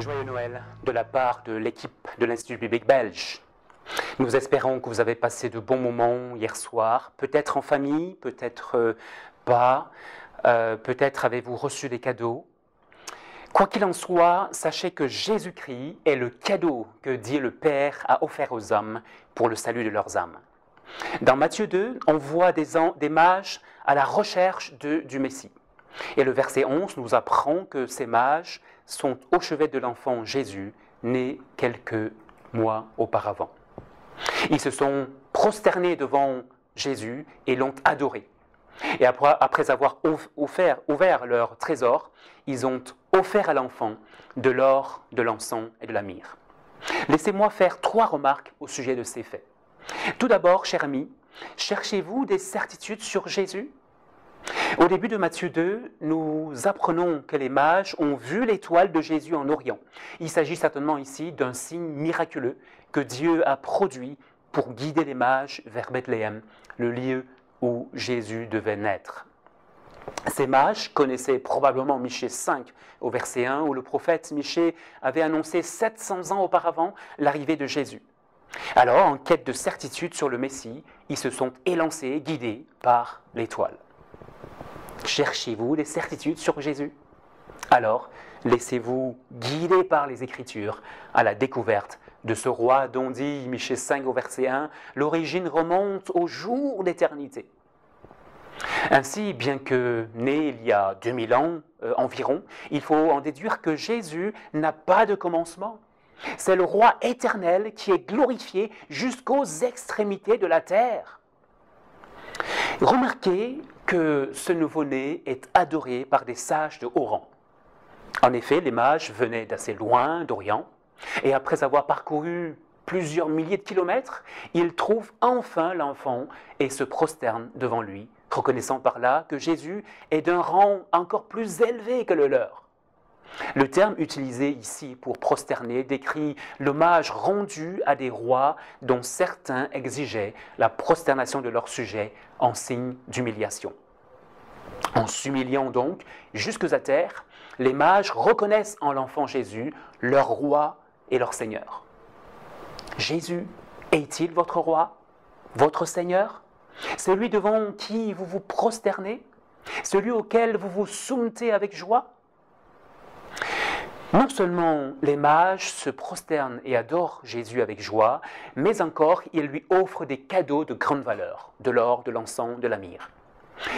Joyeux Noël de la part de l'équipe de l'Institut biblique belge. Nous espérons que vous avez passé de bons moments hier soir, peut-être en famille, peut-être pas, peut-être avez-vous reçu des cadeaux. Quoi qu'il en soit, sachez que Jésus-Christ est le cadeau que Dieu le Père a offert aux hommes pour le salut de leurs âmes. Dans Matthieu 2, on voit des mages à la recherche du Messie. Et le verset 11 nous apprend que ces mages sont au chevet de l'enfant Jésus, né quelques mois auparavant. Ils se sont prosternés devant Jésus et l'ont adoré. Et après avoir ouvert leur trésor, ils ont offert à l'enfant de l'or, de l'encens et de la myrrhe. Laissez-moi faire 3 remarques au sujet de ces faits. Tout d'abord, chers amis, cherchez-vous des certitudes sur Jésus ? Au début de Matthieu 2, nous apprenons que les mages ont vu l'étoile de Jésus en Orient. Il s'agit certainement ici d'un signe miraculeux que Dieu a produit pour guider les mages vers Bethléem, le lieu où Jésus devait naître. Ces mages connaissaient probablement Michée 5 au verset 1, où le prophète Michée avait annoncé 700 ans auparavant l'arrivée de Jésus. Alors, en quête de certitude sur le Messie, ils se sont élancés, guidés par l'étoile. Cherchez-vous des certitudes sur Jésus ? Alors, laissez-vous guider par les Écritures à la découverte de ce roi dont dit Michée 5 au verset 1, l'origine remonte au jour d'éternité. Ainsi, bien que né il y a 2000 ans environ, il faut en déduire que Jésus n'a pas de commencement. C'est le roi éternel qui est glorifié jusqu'aux extrémités de la terre. Remarquez que ce nouveau-né est adoré par des sages de haut rang. En effet, les mages venaient d'assez loin, d'Orient, et après avoir parcouru plusieurs milliers de kilomètres, ils trouvent enfin l'enfant et se prosternent devant lui, reconnaissant par là que Jésus est d'un rang encore plus élevé que le leur. Le terme utilisé ici pour prosterner décrit l'hommage rendu à des rois dont certains exigeaient la prosternation de leurs sujets en signe d'humiliation. En s'humiliant donc jusque à terre, les mages reconnaissent en l'enfant Jésus leur roi et leur Seigneur. Jésus est-il votre roi, votre Seigneur ? Celui devant qui vous vous prosternez ? Celui auquel vous vous soumettez avec joie ? Non seulement les mages se prosternent et adorent Jésus avec joie, mais encore ils lui offrent des cadeaux de grande valeur, de l'or, de l'encens, de la myrrhe.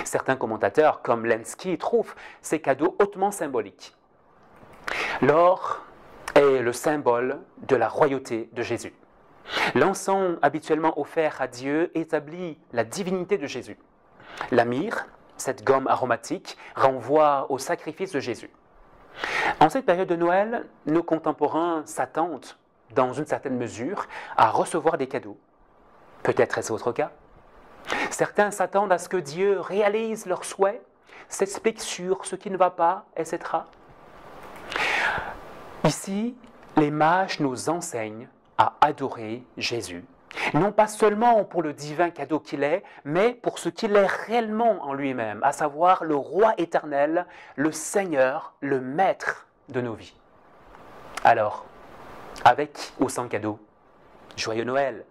Certains commentateurs, comme Lenski, trouvent ces cadeaux hautement symboliques. L'or est le symbole de la royauté de Jésus. L'encens habituellement offert à Dieu établit la divinité de Jésus. La myrrhe, cette gomme aromatique, renvoie au sacrifice de Jésus. En cette période de Noël, nos contemporains s'attendent, dans une certaine mesure, à recevoir des cadeaux. Peut-être est-ce votre cas ? Certains s'attendent à ce que Dieu réalise leurs souhaits, s'explique sur ce qui ne va pas, etc. Ici, les mages nous enseignent à adorer Jésus, non pas seulement pour le divin cadeau qu'il est, mais pour ce qu'il est réellement en lui-même, à savoir le roi éternel, le Seigneur, le maître de nos vies. Alors, avec ou sans cadeau, joyeux Noël!